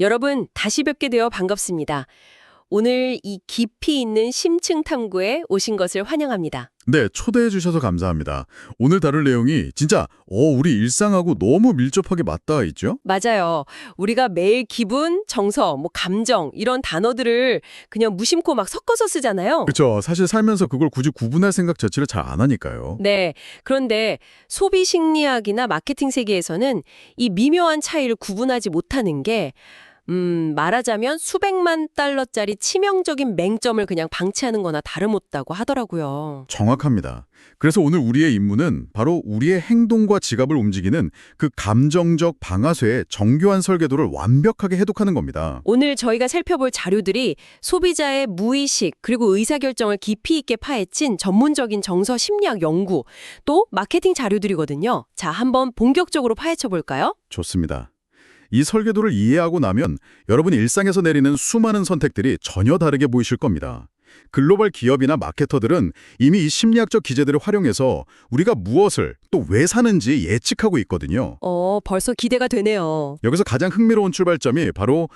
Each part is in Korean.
여러분, 다시 뵙게 되어 반갑습니다. 오늘 이 깊이 있는 심층 탐구에 오신 것을 환영합니다. 네, 초대해 주셔서 감사합니다. 오늘 다룰 내용이 진짜 우리 일상하고 너무 밀접하게 맞닿아 있죠? 맞아요. 우리가 매일 기분, 정서, 감정 이런 단어들을 그냥 무심코 막 섞어서 쓰잖아요. 그렇죠. 사실 살면서 그걸 굳이 구분할 생각 자체를 잘 안 하니까요. 네. 그런데 소비 심리학이나 마케팅 세계에서는 이 미묘한 차이를 구분하지 못하는 게 말하자면 수백만 달러짜리 치명적인 맹점을 그냥 방치하는 거나 다름없다고 하더라고요. 정확합니다. 그래서 오늘 우리의 임무는 바로 우리의 행동과 지갑을 움직이는 그 감정적 방아쇠의 정교한 설계도를 완벽하게 해독하는 겁니다. 오늘 저희가 살펴볼 자료들이 소비자의 무의식 그리고 의사결정을 깊이 있게 파헤친 전문적인 정서 심리학 연구 또 마케팅 자료들이거든요. 자, 한번 본격적으로 파헤쳐 볼까요? 좋습니다. 이 설계도를 이해하고 나면 여러분이 일상에서 내리는 수많은 선택들이 전혀 다르게 보이실 겁니다. 글로벌 기업이나 마케터들은 이미 이 심리학적 기제들을 활용해서 우리가 무엇을 또 왜 사는지 예측하고 있거든요. 벌써 기대가 되네요. 여기서 가장 흥미로운 출발점이 바로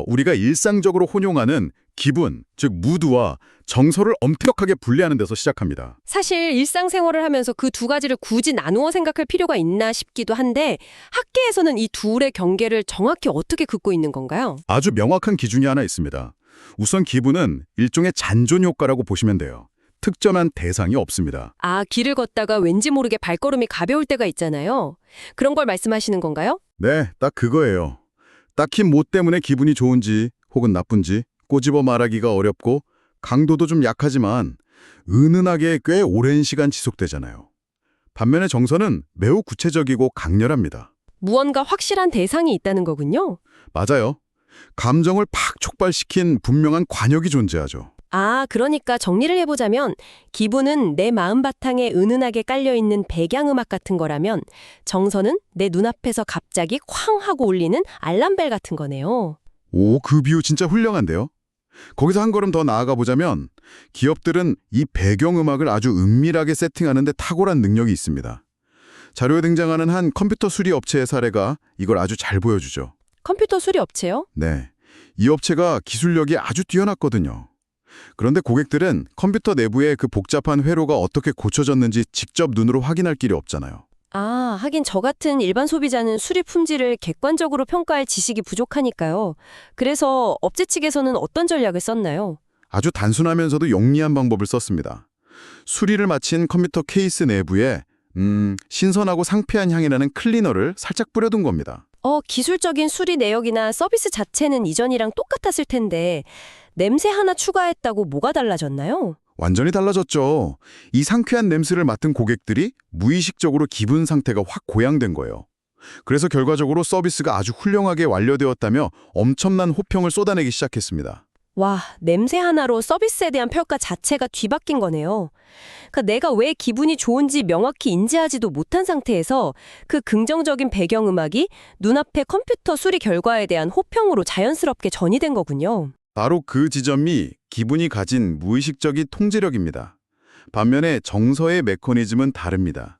우리가 일상적으로 혼용하는 기분, 즉 무드와 정서를 엄격하게 분리하는 데서 시작합니다. 사실 일상생활을 하면서 그 두 가지를 굳이 나누어 생각할 필요가 있나 싶기도 한데 학계에서는 이 둘의 경계를 정확히 어떻게 긋고 있는 건가요? 아주 명확한 기준이 하나 있습니다. 우선 기분은 일종의 잔존 효과라고 보시면 돼요. 특정한 대상이 없습니다. 아, 길을 걷다가 왠지 모르게 발걸음이 가벼울 때가 있잖아요. 그런 걸 말씀하시는 건가요? 네, 딱 그거예요. 딱히 뭐 때문에 기분이 좋은지 혹은 나쁜지 꼬집어 말하기가 어렵고 강도도 좀 약하지만 은은하게 꽤 오랜 시간 지속되잖아요. 반면에 정서는 매우 구체적이고 강렬합니다. 무언가 확실한 대상이 있다는 거군요. 맞아요. 감정을 팍 촉발시킨 분명한 관역이 존재하죠. 아, 그러니까 정리를 해보자면 기분은 내 마음 바탕에 은은하게 깔려있는 배경음악 같은 거라면 정서는 내 눈앞에서 갑자기 쾅 하고 울리는 알람벨 같은 거네요. 오, 그 비유 진짜 훌륭한데요? 거기서 한 걸음 더 나아가 보자면 기업들은 이 배경음악을 아주 은밀하게 세팅하는 데 탁월한 능력이 있습니다. 자료에 등장하는 한 컴퓨터 수리 업체의 사례가 이걸 아주 잘 보여주죠. 컴퓨터 수리 업체요? 네, 이 업체가 기술력이 아주 뛰어났거든요. 그런데 고객들은 컴퓨터 내부의 그 복잡한 회로가 어떻게 고쳐졌는지 직접 눈으로 확인할 길이 없잖아요. 아, 하긴 저 같은 일반 소비자는 수리 품질을 객관적으로 평가할 지식이 부족하니까요. 그래서 업체 측에서는 어떤 전략을 썼나요? 아주 단순하면서도 영리한 방법을 썼습니다. 수리를 마친 컴퓨터 케이스 내부에 신선하고 상쾌한 향이 나는 클리너를 살짝 뿌려둔 겁니다. 기술적인 수리 내역이나 서비스 자체는 이전이랑 똑같았을 텐데 냄새 하나 추가했다고 뭐가 달라졌나요? 완전히 달라졌죠. 이 상쾌한 냄새를 맡은 고객들이 무의식적으로 기분 상태가 확 고양된 거예요. 그래서 결과적으로 서비스가 아주 훌륭하게 완료되었다며 엄청난 호평을 쏟아내기 시작했습니다. 와, 냄새 하나로 서비스에 대한 평가 자체가 뒤바뀐 거네요. 그러니까 내가 왜 기분이 좋은지 명확히 인지하지도 못한 상태에서 그 긍정적인 배경음악이 눈앞의 컴퓨터 수리 결과에 대한 호평으로 자연스럽게 전이된 거군요. 바로 그 지점이 기분이 가진 무의식적인 통제력입니다. 반면에 정서의 메커니즘은 다릅니다.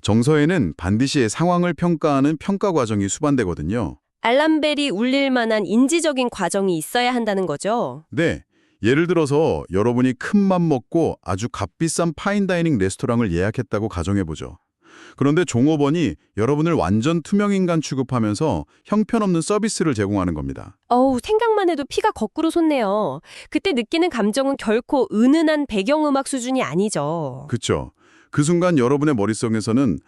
정서에는 반드시 상황을 평가하는 평가 과정이 수반되거든요. 알람벨이 울릴 만한 인지적인 과정이 있어야 한다는 거죠. 네, 예를 들어서 여러분이 큰맘 먹고 아주 값비싼 파인다이닝 레스토랑을 예약했다고 가정해보죠. 그런데 종업원이 여러분을 완전 투명인간 취급하면서 형편없는 서비스를 제공하는 겁니다. 생각만 해도 피가 거꾸로 솟네요. 그때 느끼는 감정은 결코 은은한 배경음악 수준이 아니죠. 그쵸? 그 순간 여러분의 머릿속에서는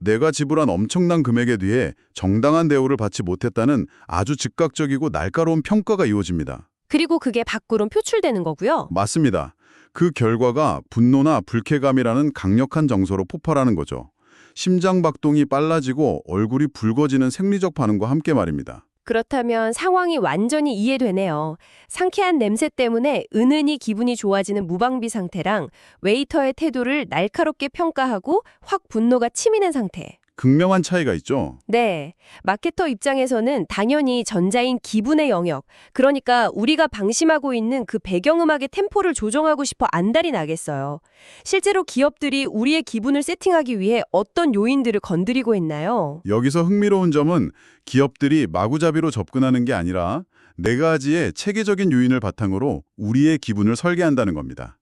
내가 지불한 엄청난 금액에 대해 정당한 대우를 받지 못했다는 아주 즉각적이고 날카로운 평가가 이루어집니다. 그리고 그게 밖으로 표출되는 거고요. 맞습니다. 그 결과가 분노나 불쾌감이라는 강력한 정서로 폭발하는 거죠. 심장박동이 빨라지고 얼굴이 붉어지는 생리적 반응과 함께 말입니다. 그렇다면 상황이 완전히 이해되네요. 상쾌한 냄새 때문에 은은히 기분이 좋아지는 무방비 상태랑 웨이터의 태도를 날카롭게 평가하고 확 분노가 치미는 상태. 극명한 차이가 있죠. 네. 마케터 입장에서는 당연히 전자인 기분의 영역, 그러니까 우리가 방심하고 있는 그 배경음악의 템포를 조정하고 싶어 안달이 나겠어요. 실제로 기업들이 우리의 기분을 세팅하기 위해 어떤 요인들을 건드리고 있나요? 여기서 흥미로운 점은 기업들이 마구잡이로 접근하는 게 아니라 네 가지의 체계적인 요인을 바탕으로 우리의 기분을 설계한다는 겁니다.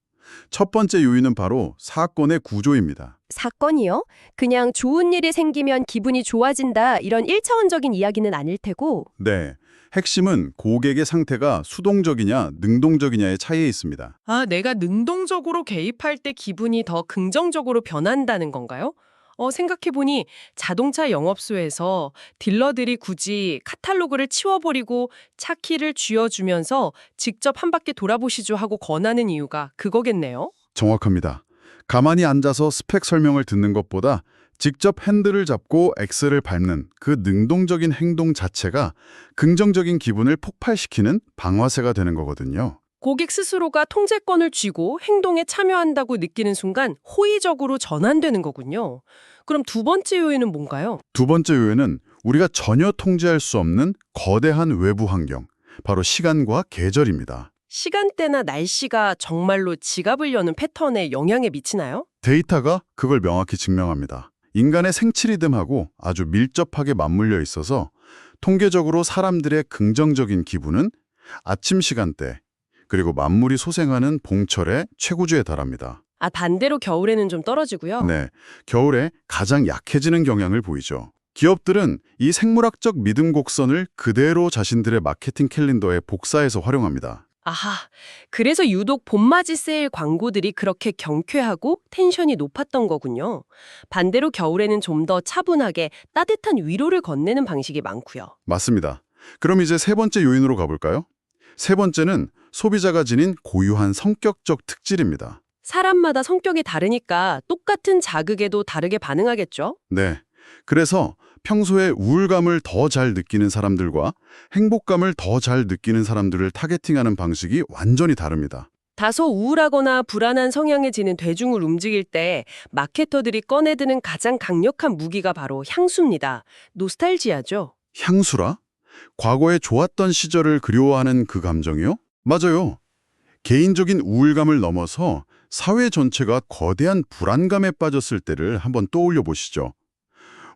첫 번째 요인은 바로 사건의 구조입니다. 사건이요? 그냥 좋은 일이 생기면 기분이 좋아진다 이런 1차원적인 이야기는 아닐 테고. 네, 핵심은 고객의 상태가 수동적이냐 능동적이냐의 차이에 있습니다. 아, 내가 능동적으로 개입할 때 기분이 더 긍정적으로 변한다는 건가요? 생각해보니 자동차 영업소에서 딜러들이 굳이 카탈로그를 치워버리고 차 키를 쥐어주면서 직접 한 바퀴 돌아보시죠 하고 권하는 이유가 그거겠네요. 정확합니다. 가만히 앉아서 스펙 설명을 듣는 것보다 직접 핸들을 잡고 엑셀을 밟는 그 능동적인 행동 자체가 긍정적인 기분을 폭발시키는 방아쇠가 되는 거거든요. 고객 스스로가 통제권을 쥐고 행동에 참여한다고 느끼는 순간 호의적으로 전환되는 거군요. 그럼 두 번째 요인은 뭔가요? 두 번째 요인은 우리가 전혀 통제할 수 없는 거대한 외부 환경, 바로 시간과 계절입니다. 시간대나 날씨가 정말로 지갑을 여는 패턴에 영향을 미치나요? 데이터가 그걸 명확히 증명합니다. 인간의 생체 리듬하고 아주 밀접하게 맞물려 있어서 통계적으로 사람들의 긍정적인 기분은 아침 시간대, 그리고 만물이 소생하는 봉철의 최고주에 달합니다. 아, 반대로 겨울에는 좀 떨어지고요. 네, 겨울에 가장 약해지는 경향을 보이죠. 기업들은 이 생물학적 믿음 곡선을 그대로 자신들의 마케팅 캘린더에 복사해서 활용합니다. 아하, 그래서 유독 봄맞이 세일 광고들이 그렇게 경쾌하고 텐션이 높았던 거군요. 반대로 겨울에는 좀 더 차분하게 따뜻한 위로를 건네는 방식이 많고요. 맞습니다. 그럼 이제 세 번째 요인으로 가볼까요? 세 번째는 소비자가 지닌 고유한 성격적 특질입니다. 사람마다 성격이 다르니까 똑같은 자극에도 다르게 반응하겠죠? 네. 그래서 평소에 우울감을 더 잘 느끼는 사람들과 행복감을 더 잘 느끼는 사람들을 타겟팅하는 방식이 완전히 다릅니다. 다소 우울하거나 불안한 성향에 지닌 대중을 움직일 때 마케터들이 꺼내드는 가장 강력한 무기가 바로 향수입니다. 노스탈지아죠. 향수라? 과거에 좋았던 시절을 그리워하는 그 감정이요? 맞아요. 개인적인 우울감을 넘어서 사회 전체가 거대한 불안감에 빠졌을 때를 한번 떠올려 보시죠.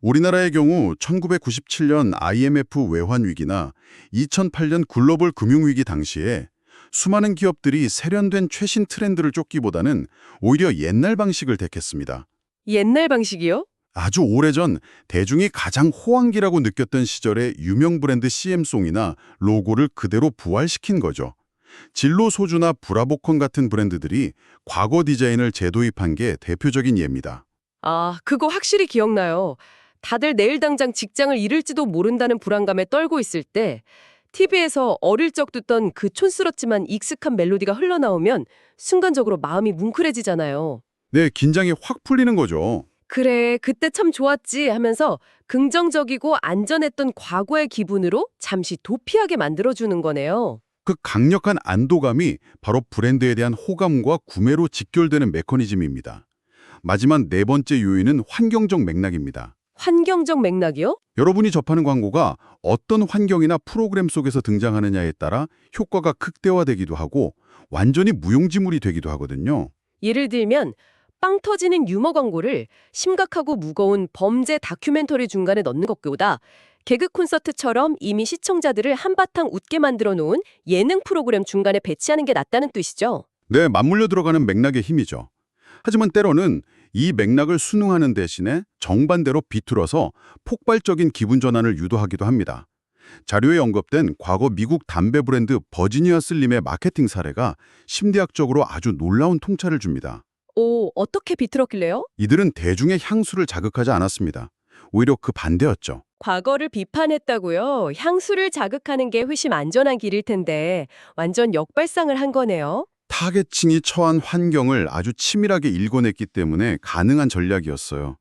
우리나라의 경우 1997년 IMF 외환위기나 2008년 글로벌 금융위기 당시에 수많은 기업들이 세련된 최신 트렌드를 쫓기보다는 오히려 옛날 방식을 택했습니다. 옛날 방식이요? 아주 오래전 대중이 가장 호황기라고 느꼈던 시절의 유명 브랜드 CM송이나 로고를 그대로 부활시킨 거죠. 진로 소주나 브라보콘 같은 브랜드들이 과거 디자인을 재도입한 게 대표적인 예입니다. 아, 그거 확실히 기억나요. 다들 내일 당장 직장을 잃을지도 모른다는 불안감에 떨고 있을 때 TV에서 어릴 적 듣던 그 촌스럽지만 익숙한 멜로디가 흘러나오면 순간적으로 마음이 뭉클해지잖아요. 네, 긴장이 확 풀리는 거죠. 그래, 그때 참 좋았지 하면서 긍정적이고 안전했던 과거의 기분으로 잠시 도피하게 만들어주는 거네요. 그 강력한 안도감이 바로 브랜드에 대한 호감과 구매로 직결되는 메커니즘입니다. 마지막 네 번째 요인은 환경적 맥락입니다. 환경적 맥락이요? 여러분이 접하는 광고가 어떤 환경이나 프로그램 속에서 등장하느냐에 따라 효과가 극대화되기도 하고 완전히 무용지물이 되기도 하거든요. 예를 들면 빵 터지는 유머 광고를 심각하고 무거운 범죄 다큐멘터리 중간에 넣는 것보다 개그 콘서트처럼 이미 시청자들을 한바탕 웃게 만들어 놓은 예능 프로그램 중간에 배치하는 게 낫다는 뜻이죠. 네, 맞물려 들어가는 맥락의 힘이죠. 하지만 때로는 이 맥락을 순응하는 대신에 정반대로 비틀어서 폭발적인 기분 전환을 유도하기도 합니다. 자료에 언급된 과거 미국 담배 브랜드 버지니아 슬림의 마케팅 사례가 심리학적으로 아주 놀라운 통찰을 줍니다. 오, 어떻게 비틀었길래요? 이들은 대중의 향수를 자극하지 않았습니다. 오히려 그 반대였죠. 과거를 비판했다고요? 향수를 자극하는 게 훨씬 안전한 길일 텐데 완전 역발상을 한 거네요. 타겟층이 처한 환경을 아주 치밀하게 읽어냈기 때문에 가능한 전략이었어요.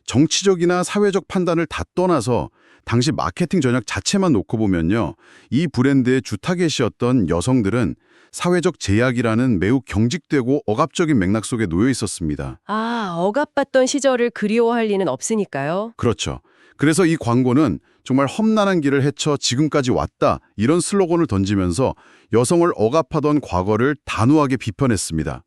정치적이나 사회적 판단을 다 떠나서 당시 마케팅 전략 자체만 놓고 보면요. 이 브랜드의 주 타겟이었던 여성들은 사회적 제약이라는 매우 경직되고 억압적인 맥락 속에 놓여 있었습니다. 아, 억압받던 시절을 그리워할 리는 없으니까요. 그렇죠. 그래서 이 광고는 정말 험난한 길을 헤쳐 지금까지 왔다 이런 슬로건을 던지면서 여성을 억압하던 과거를 단호하게 비판했습니다.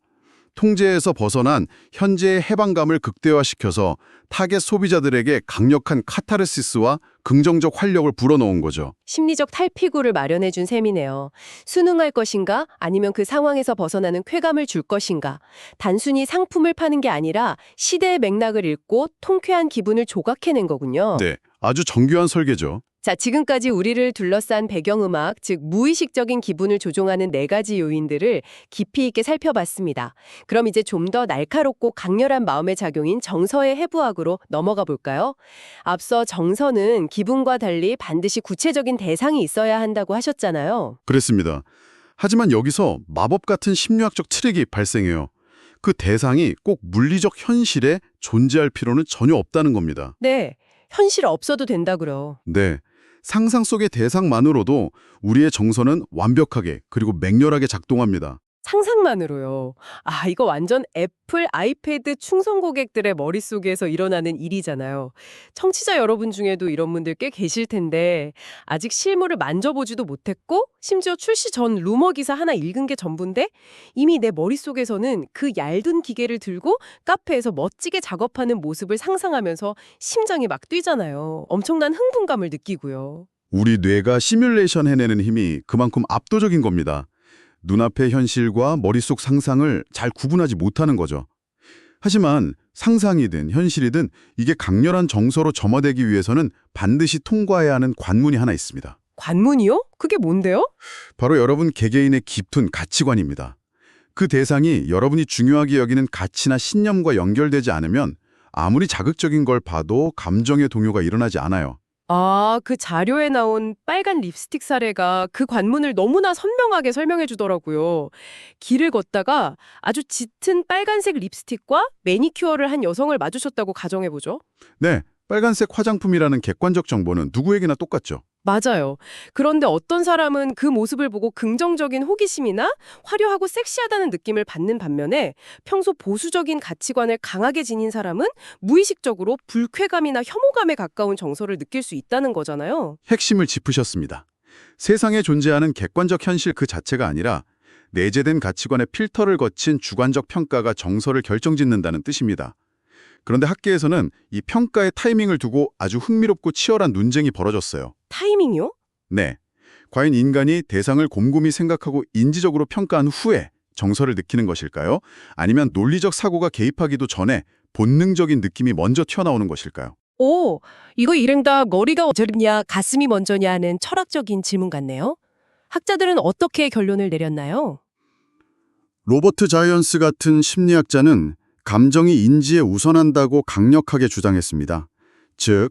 통제에서 벗어난 현재의 해방감을 극대화시켜서 타겟 소비자들에게 강력한 카타르시스와 긍정적 활력을 불어넣은 거죠. 심리적 탈피구를 마련해준 셈이네요. 순응할 것인가 아니면 그 상황에서 벗어나는 쾌감을 줄 것인가. 단순히 상품을 파는 게 아니라 시대의 맥락을 읽고 통쾌한 기분을 조각해낸 거군요. 네, 아주 정교한 설계죠. 자, 지금까지 우리를 둘러싼 배경음악, 즉 무의식적인 기분을 조종하는 4가지 요인들을 깊이 있게 살펴봤습니다. 그럼 이제 좀 더 날카롭고 강렬한 마음의 작용인 정서의 해부학으로 넘어가 볼까요? 앞서 정서는 기분과 달리 반드시 구체적인 대상이 있어야 한다고 하셨잖아요. 그랬습니다. 하지만 여기서 마법 같은 심리학적 트릭이 발생해요. 그 대상이 꼭 물리적 현실에 존재할 필요는 전혀 없다는 겁니다. 네, 현실 없어도 된다고요. 네, 상상 속의 대상만으로도 우리의 정서는 완벽하게 그리고 맹렬하게 작동합니다. 상상만으로요. 아, 이거 완전 애플, 아이패드 충성 고객들의 머릿속에서 일어나는 일이잖아요. 청취자 여러분 중에도 이런 분들 꽤 계실 텐데 아직 실물을 만져보지도 못했고 심지어 출시 전 루머 기사 하나 읽은 게 전부인데 이미 내 머릿속에서는 그 얇은 기계를 들고 카페에서 멋지게 작업하는 모습을 상상하면서 심장이 막 뛰잖아요. 엄청난 흥분감을 느끼고요. 우리 뇌가 시뮬레이션 해내는 힘이 그만큼 압도적인 겁니다. 눈앞의 현실과 머릿속 상상을 잘 구분하지 못하는 거죠. 하지만 상상이든 현실이든 이게 강렬한 정서로 점화되기 위해서는 반드시 통과해야 하는 관문이 하나 있습니다. 관문이요? 그게 뭔데요? 바로 여러분 개개인의 깊은 가치관입니다. 그 대상이 여러분이 중요하게 여기는 가치나 신념과 연결되지 않으면 아무리 자극적인 걸 봐도 감정의 동요가 일어나지 않아요. 아, 그 자료에 나온 빨간 립스틱 사례가 그 관문을 너무나 선명하게 설명해 주더라고요. 길을 걷다가 아주 짙은 빨간색 립스틱과 매니큐어를 한 여성을 마주쳤다고 가정해보죠. 네, 빨간색 화장품이라는 객관적 정보는 누구에게나 똑같죠. 맞아요. 그런데 어떤 사람은 그 모습을 보고 긍정적인 호기심이나 화려하고 섹시하다는 느낌을 받는 반면에 평소 보수적인 가치관을 강하게 지닌 사람은 무의식적으로 불쾌감이나 혐오감에 가까운 정서를 느낄 수 있다는 거잖아요. 핵심을 짚으셨습니다. 세상에 존재하는 객관적 현실 그 자체가 아니라 내재된 가치관의 필터를 거친 주관적 평가가 정서를 결정짓는다는 뜻입니다. 그런데 학계에서는 이 평가의 타이밍을 두고 아주 흥미롭고 치열한 논쟁이 벌어졌어요. 타이밍이요? 네. 과연 인간이 대상을 곰곰이 생각하고 인지적으로 평가한 후에 정서를 느끼는 것일까요? 아니면 논리적 사고가 개입하기도 전에 본능적인 느낌이 먼저 튀어나오는 것일까요? 오, 이거 이른다 머리가 어렵냐 가슴이 먼저냐 하는 철학적인 질문 같네요. 학자들은 어떻게 결론을 내렸나요? 로버트 자이언스 같은 심리학자는 감정이 인지에 우선한다고 강력하게 주장했습니다. 즉,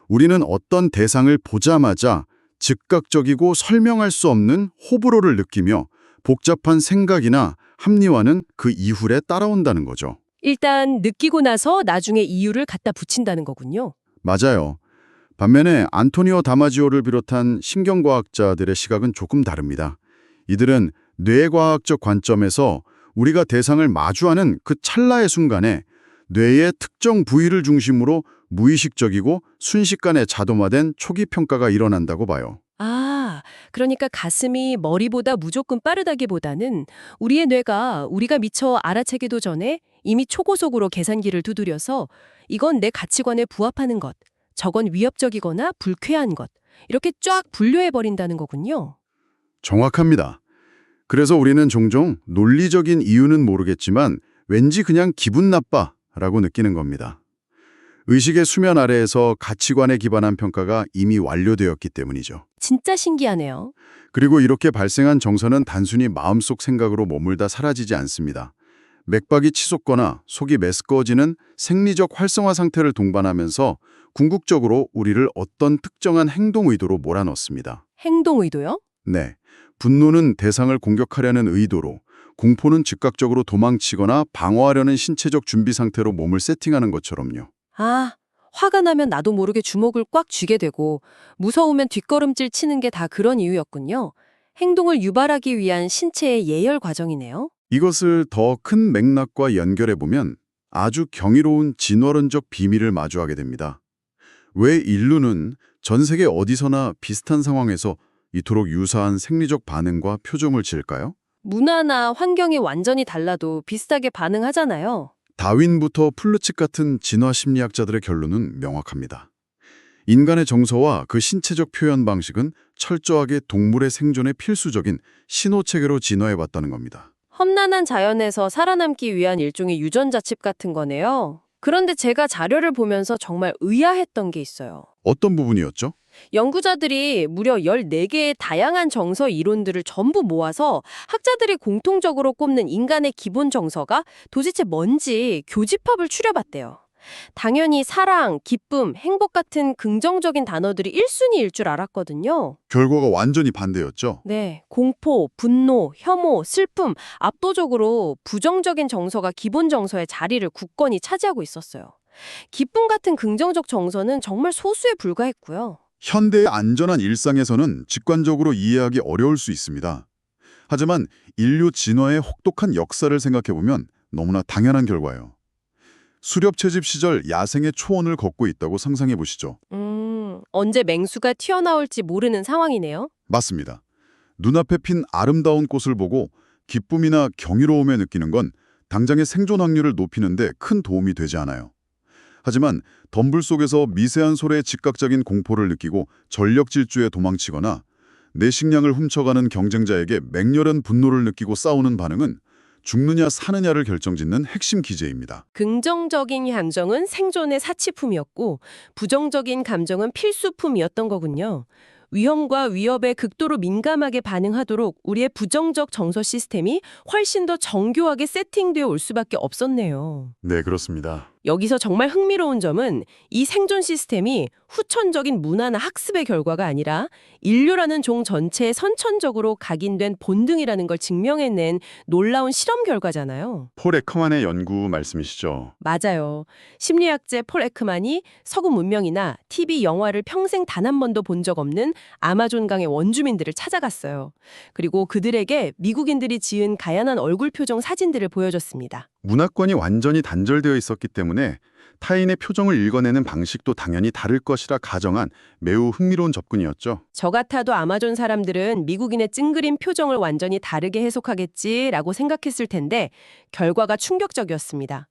우리는 어떤 대상을 보자마자 즉각적이고 설명할 수 없는 호불호를 느끼며 복잡한 생각이나 합리화는 그 이후에 따라온다는 거죠. 일단 느끼고 나서 나중에 이유를 갖다 붙인다는 거군요. 맞아요. 반면에 안토니오 다마지오를 비롯한 신경과학자들의 시각은 조금 다릅니다. 이들은 뇌과학적 관점에서 우리가 대상을 마주하는 그 찰나의 순간에 뇌의 특정 부위를 중심으로 무의식적이고 순식간에 자동화된 초기 평가가 일어난다고 봐요. 아, 그러니까 가슴이 머리보다 무조건 빠르다기보다는 우리의 뇌가 우리가 미처 알아채기도 전에 이미 초고속으로 계산기를 두드려서 이건 내 가치관에 부합하는 것, 저건 위협적이거나 불쾌한 것, 이렇게 쫙 분류해버린다는 거군요. 정확합니다. 그래서 우리는 종종 논리적인 이유는 모르겠지만 왠지 그냥 기분 나빠라고 느끼는 겁니다. 의식의 수면 아래에서 가치관에 기반한 평가가 이미 완료되었기 때문이죠. 진짜 신기하네요. 그리고 이렇게 발생한 정서는 단순히 마음속 생각으로 머물다 사라지지 않습니다. 맥박이 치솟거나 속이 메스꺼워지는 생리적 활성화 상태를 동반하면서 궁극적으로 우리를 어떤 특정한 행동 의도로 몰아넣습니다. 행동 의도요? 네. 분노는 대상을 공격하려는 의도로, 공포는 즉각적으로 도망치거나 방어하려는 신체적 준비 상태로 몸을 세팅하는 것처럼요. 아, 화가 나면 나도 모르게 주먹을 꽉 쥐게 되고 무서우면 뒷걸음질 치는 게 다 그런 이유였군요. 행동을 유발하기 위한 신체의 예열 과정이네요. 이것을 더 큰 맥락과 연결해 보면 아주 경이로운 진화론적 비밀을 마주하게 됩니다. 왜 인류는 전 세계 어디서나 비슷한 상황에서 이토록 유사한 생리적 반응과 표정을 지을까요? 문화나 환경이 완전히 달라도 비슷하게 반응하잖아요. 다윈부터 플루칙 같은 진화 심리학자들의 결론은 명확합니다. 인간의 정서와 그 신체적 표현 방식은 철저하게 동물의 생존에 필수적인 신호체계로 진화해왔다는 겁니다. 험난한 자연에서 살아남기 위한 일종의 유전자칩 같은 거네요. 그런데 제가 자료를 보면서 정말 의아했던 게 있어요. 어떤 부분이었죠? 연구자들이 무려 14개의 다양한 정서 이론들을 전부 모아서 학자들이 공통적으로 꼽는 인간의 기본 정서가 도대체 뭔지 교집합을 추려봤대요. 당연히 사랑, 기쁨, 행복 같은 긍정적인 단어들이 1순위일 줄 알았거든요. 결과가 완전히 반대였죠. 네, 공포, 분노, 혐오, 슬픔, 압도적으로 부정적인 정서가 기본 정서의 자리를 굳건히 차지하고 있었어요. 기쁨 같은 긍정적 정서는 정말 소수에 불과했고요. 현대의 안전한 일상에서는 직관적으로 이해하기 어려울 수 있습니다. 하지만 인류 진화의 혹독한 역사를 생각해보면 너무나 당연한 결과예요. 수렵 채집 시절 야생의 초원을 걷고 있다고 상상해 보시죠. 언제 맹수가 튀어나올지 모르는 상황이네요. 맞습니다. 눈앞에 핀 아름다운 꽃을 보고 기쁨이나 경이로움에 느끼는 건 당장의 생존 확률을 높이는 데 큰 도움이 되지 않아요. 하지만 덤불 속에서 미세한 소리에 즉각적인 공포를 느끼고 전력 질주에 도망치거나 내 식량을 훔쳐가는 경쟁자에게 맹렬한 분노를 느끼고 싸우는 반응은 죽느냐 사느냐를 결정짓는 핵심 기제입니다. 긍정적인 감정은 생존의 사치품이었고 부정적인 감정은 필수품이었던 거군요. 위험과 위협에 극도로 민감하게 반응하도록 우리의 부정적 정서 시스템이 훨씬 더 정교하게 세팅되어 올 수밖에 없었네요. 네, 그렇습니다. 여기서 정말 흥미로운 점은 이 생존 시스템이 후천적인 문화나 학습의 결과가 아니라 인류라는 종 전체에 선천적으로 각인된 본능이라는 걸 증명해낸 놀라운 실험 결과잖아요. 폴 에커만의 연구 말씀이시죠? 맞아요. 심리학자 폴 에크만이 서구 문명이나 TV 영화를 평생 단 한 번도 본 적 없는 아마존강의 원주민들을 찾아갔어요. 그리고 그들에게 미국인들이 지은 가연한 얼굴 표정 사진들을 보여줬습니다. 문화권이 완전히 단절되어 있었기 때문에 타인의 표정을 읽어내는 방식도 당연히 다를 것이라 가정한 매우 흥미로운 접근이었죠. 저 같아도 아마존 사람들은 미국인의 찡그린 표정을 완전히 다르게 해석하겠지라고 생각했을 텐데 결과가 충격적이었습니다.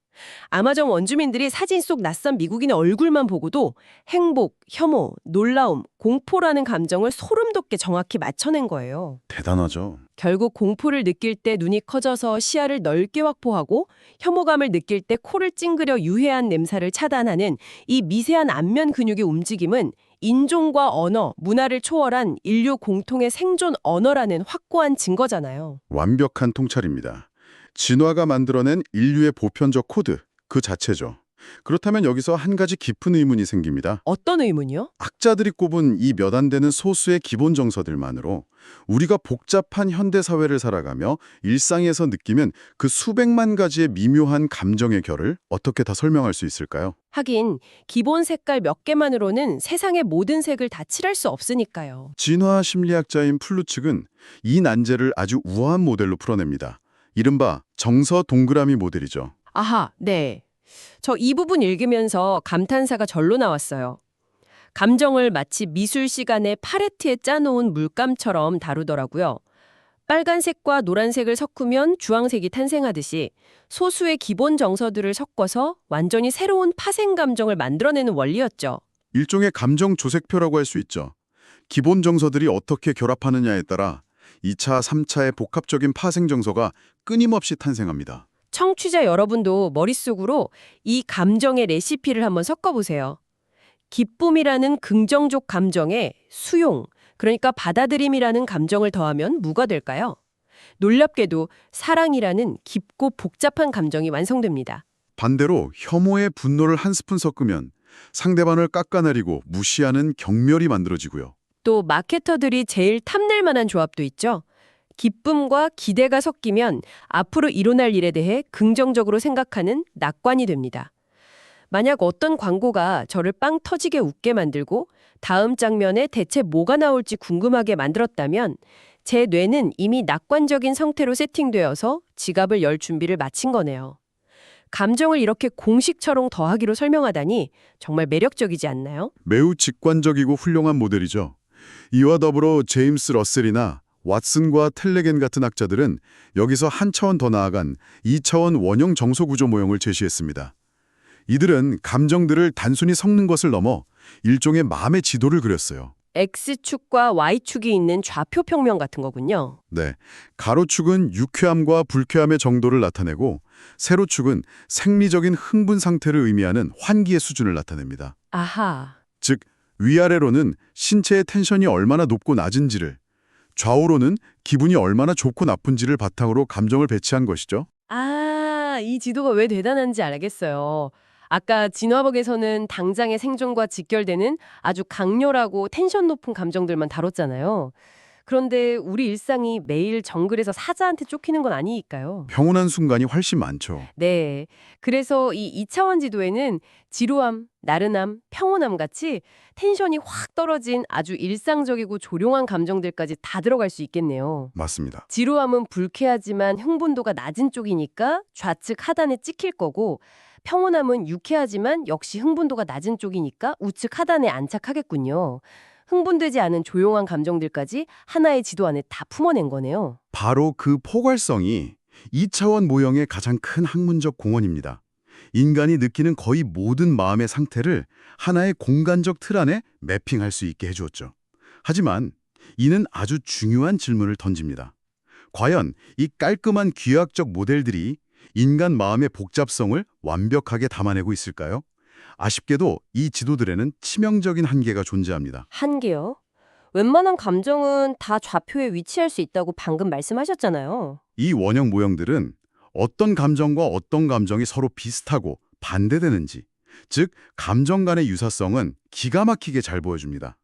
아마존 원주민들이 사진 속 낯선 미국인의 얼굴만 보고도 행복, 혐오, 놀라움, 공포라는 감정을 소름 돋게 정확히 맞춰낸 거예요. 대단하죠. 결국 공포를 느낄 때 눈이 커져서 시야를 넓게 확보하고 혐오감을 느낄 때 코를 찡그려 유해한 냄새를 차단하는 이 미세한 안면 근육의 움직임은 인종과 언어, 문화를 초월한 인류 공통의 생존 언어라는 확고한 증거잖아요. 완벽한 통찰입니다. 진화가 만들어낸 인류의 보편적 코드, 그 자체죠. 그렇다면 여기서 한 가지 깊은 의문이 생깁니다. 어떤 의문이요? 학자들이 꼽은 이 몇 안 되는 소수의 기본 정서들만으로 우리가 복잡한 현대 사회를 살아가며 일상에서 느끼면 그 수백만 가지의 미묘한 감정의 결을 어떻게 다 설명할 수 있을까요? 하긴 기본 색깔 몇 개만으로는 세상의 모든 색을 다 칠할 수 없으니까요. 진화 심리학자인 플루측은 이 난제를 아주 우아한 모델로 풀어냅니다. 이른바 정서 동그라미 모델이죠. 아하, 네. 저 이 부분 읽으면서 감탄사가 절로 나왔어요. 감정을 마치 미술 시간에 팔레트에 짜놓은 물감처럼 다루더라고요. 빨간색과 노란색을 섞으면 주황색이 탄생하듯이 소수의 기본 정서들을 섞어서 완전히 새로운 파생 감정을 만들어내는 원리였죠. 일종의 감정 조색표라고 할 수 있죠. 기본 정서들이 어떻게 결합하느냐에 따라 2차, 3차의 복합적인 파생 정서가 끊임없이 탄생합니다. 청취자 여러분도 머릿속으로 이 감정의 레시피를 한번 섞어보세요. 기쁨이라는 긍정적 감정에 수용, 그러니까 받아들임이라는 감정을 더하면 뭐가 될까요? 놀랍게도 사랑이라는 깊고 복잡한 감정이 완성됩니다. 반대로 혐오의 분노를 한 스푼 섞으면 상대방을 깎아내리고 무시하는 경멸이 만들어지고요. 또 마케터들이 제일 탐낼 만한 조합도 있죠. 기쁨과 기대가 섞이면 앞으로 일어날 일에 대해 긍정적으로 생각하는 낙관이 됩니다. 만약 어떤 광고가 저를 빵 터지게 웃게 만들고 다음 장면에 대체 뭐가 나올지 궁금하게 만들었다면 제 뇌는 이미 낙관적인 상태로 세팅되어서 지갑을 열 준비를 마친 거네요. 감정을 이렇게 공식처럼 더하기로 설명하다니 정말 매력적이지 않나요? 매우 직관적이고 훌륭한 모델이죠. 이와 더불어 제임스 러셀이나 왓슨과 텔레겐 같은 학자들은 여기서 한 차원 더 나아간 2차원 원형 정서 구조 모형을 제시했습니다. 이들은 감정들을 단순히 섞는 것을 넘어 일종의 마음의 지도를 그렸어요. X축과 Y축이 있는 좌표 평면 같은 거군요. 네, 가로축은 유쾌함과 불쾌함의 정도를 나타내고 세로축은 생리적인 흥분 상태를 의미하는 환기의 수준을 나타냅니다. 아하. 즉, 위아래로는 신체의 텐션이 얼마나 높고 낮은지를, 좌우로는 기분이 얼마나 좋고 나쁜지를 바탕으로 감정을 배치한 것이죠. 아, 이 지도가 왜 대단한지 알겠어요. 아까 진화복에서는 당장의 생존과 직결되는 아주 강렬하고 텐션 높은 감정들만 다뤘잖아요. 그런데 우리 일상이 매일 정글에서 사자한테 쫓기는 건 아니니까요. 평온한 순간이 훨씬 많죠. 네. 그래서 이 2차원 지도에는 지루함, 나른함, 평온함 같이 텐션이 확 떨어진 아주 일상적이고 조용한 감정들까지 다 들어갈 수 있겠네요. 맞습니다. 지루함은 불쾌하지만 흥분도가 낮은 쪽이니까 좌측 하단에 찍힐 거고, 평온함은 유쾌하지만 역시 흥분도가 낮은 쪽이니까 우측 하단에 안착하겠군요. 흥분되지 않은 조용한 감정들까지 하나의 지도 안에 다 품어낸 거네요. 바로 그 포괄성이 2차원 모형의 가장 큰 학문적 공헌입니다. 인간이 느끼는 거의 모든 마음의 상태를 하나의 공간적 틀 안에 매핑할 수 있게 해주었죠. 하지만 이는 아주 중요한 질문을 던집니다. 과연 이 깔끔한 귀학적 모델들이 인간 마음의 복잡성을 완벽하게 담아내고 있을까요? 아쉽게도 이 지도들에는 치명적인 한계가 존재합니다. 한계요? 웬만한 감정은 다 좌표에 위치할 수 있다고 방금 말씀하셨잖아요. 이 원형 모형들은 어떤 감정과 어떤 감정이 서로 비슷하고 반대되는지, 즉 감정 간의 유사성은 기가 막히게 잘 보여줍니다.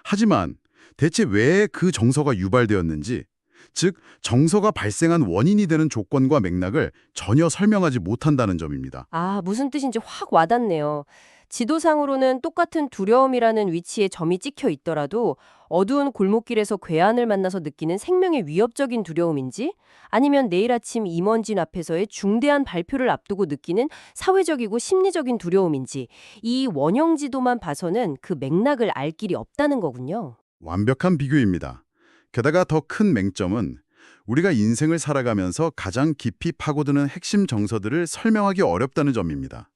하지만 대체 왜 그 정서가 유발되었는지, 즉 정서가 발생한 원인이 되는 조건과 맥락을 전혀 설명하지 못한다는 점입니다. 아, 무슨 뜻인지 확 와닿네요. 지도상으로는 똑같은 두려움이라는 위치에 점이 찍혀 있더라도 어두운 골목길에서 괴한을 만나서 느끼는 생명의 위협적인 두려움인지, 아니면 내일 아침 임원진 앞에서의 중대한 발표를 앞두고 느끼는 사회적이고 심리적인 두려움인지, 이 원형 지도만 봐서는 그 맥락을 알 길이 없다는 거군요. 완벽한 비교입니다. 게다가 더 큰 맹점은 우리가 인생을 살아가면서 가장 깊이 파고드는 핵심 정서들을 설명하기 어렵다는 점입니다.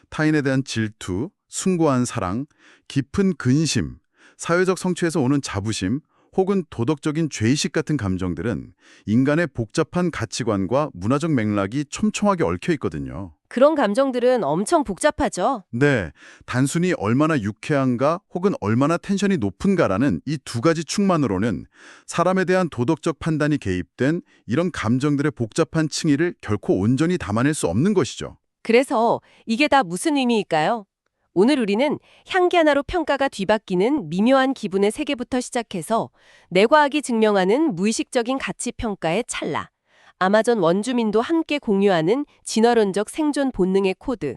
타인에 대한 질투, 숭고한 사랑, 깊은 근심, 사회적 성취에서 오는 자부심, 혹은 도덕적인 죄의식 같은 감정들은 인간의 복잡한 가치관과 문화적 맥락이 촘촘하게 얽혀 있거든요. 그런 감정들은 엄청 복잡하죠. 네, 단순히 얼마나 유쾌한가 혹은 얼마나 텐션이 높은가라는 이 두 가지 축만으로는 사람에 대한 도덕적 판단이 개입된 이런 감정들의 복잡한 층위를 결코 온전히 담아낼 수 없는 것이죠. 그래서 이게 다 무슨 의미일까요? 오늘 우리는 향기 하나로 평가가 뒤바뀌는 미묘한 기분의 세계부터 시작해서 뇌과학이 증명하는 무의식적인 가치 평가의 찰나, 아마존 원주민도 함께 공유하는 진화론적 생존 본능의 코드,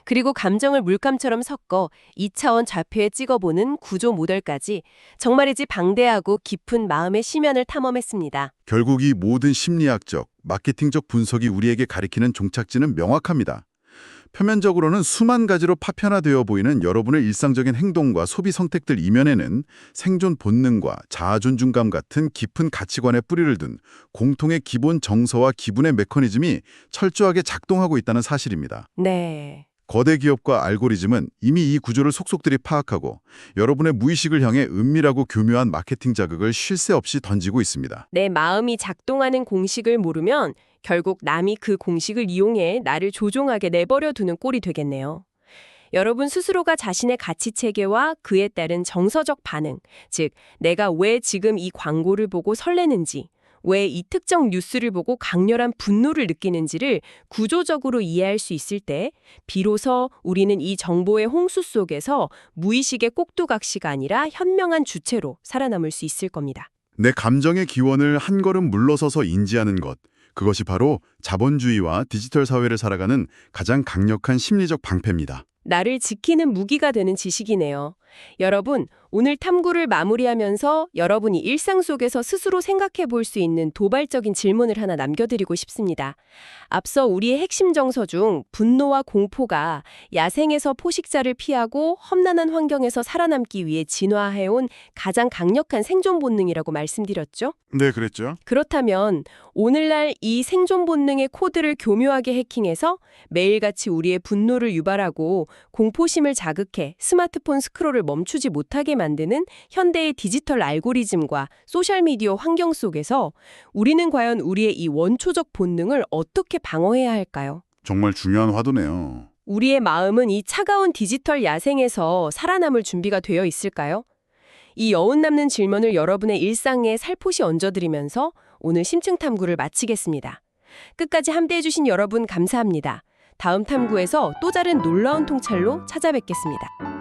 그리고 감정을 물감처럼 섞어 2차원 좌표에 찍어보는 구조 모델까지 정말이지 방대하고 깊은 마음의 심연을 탐험했습니다. 결국 이 모든 심리학적, 마케팅적 분석이 우리에게 가리키는 종착지는 명확합니다. 표면적으로는 수만 가지로 파편화되어 보이는 여러분의 일상적인 행동과 소비 선택들 이면에는 생존 본능과 자아 존중감 같은 깊은 가치관에 뿌리를 둔 공통의 기본 정서와 기분의 메커니즘이 철저하게 작동하고 있다는 사실입니다. 네. 거대 기업과 알고리즘은 이미 이 구조를 속속들이 파악하고 여러분의 무의식을 향해 은밀하고 교묘한 마케팅 자극을 쉴 새 없이 던지고 있습니다. 내 마음이 작동하는 공식을 모르면 결국 남이 그 공식을 이용해 나를 조종하게 내버려 두는 꼴이 되겠네요. 여러분 스스로가 자신의 가치 체계와 그에 따른 정서적 반응, 즉 내가 왜 지금 이 광고를 보고 설레는지, 왜 이 특정 뉴스를 보고 강렬한 분노를 느끼는지를 구조적으로 이해할 수 있을 때 비로소 우리는 이 정보의 홍수 속에서 무의식의 꼭두각시가 아니라 현명한 주체로 살아남을 수 있을 겁니다. 내 감정의 기원을 한 걸음 물러서서 인지하는 것, 그것이 바로 자본주의와 디지털 사회를 살아가는 가장 강력한 심리적 방패입니다. 나를 지키는 무기가 되는 지식이네요. 여러분, 오늘 탐구를 마무리하면서 여러분이 일상 속에서 스스로 생각해 볼 수 있는 도발적인 질문을 하나 남겨드리고 싶습니다. 앞서 우리의 핵심 정서 중 분노와 공포가 야생에서 포식자를 피하고 험난한 환경에서 살아남기 위해 진화해온 가장 강력한 생존 본능이라고 말씀드렸죠? 네, 그랬죠. 그렇다면 오늘날 이 생존 본능의 코드를 교묘하게 해킹해서 매일같이 우리의 분노를 유발하고 공포심을 자극해 스마트폰 스크롤을 멈추지 못하게 만드는 현대의 디지털 알고리즘과 소셜미디어 환경 속에서 우리는 과연 우리의 이 원초적 본능을 어떻게 방어해야 할까요? 정말 중요한 화두네요. 우리의 마음은 이 차가운 디지털 야생에서 살아남을 준비가 되어 있을까요? 이 여운 남는 질문을 여러분의 일상에 살포시 얹어드리면서 오늘 심층 탐구를 마치겠습니다. 끝까지 함께해주신 여러분 감사합니다. 다음 탐구에서 또 다른 놀라운 통찰로 찾아뵙겠습니다.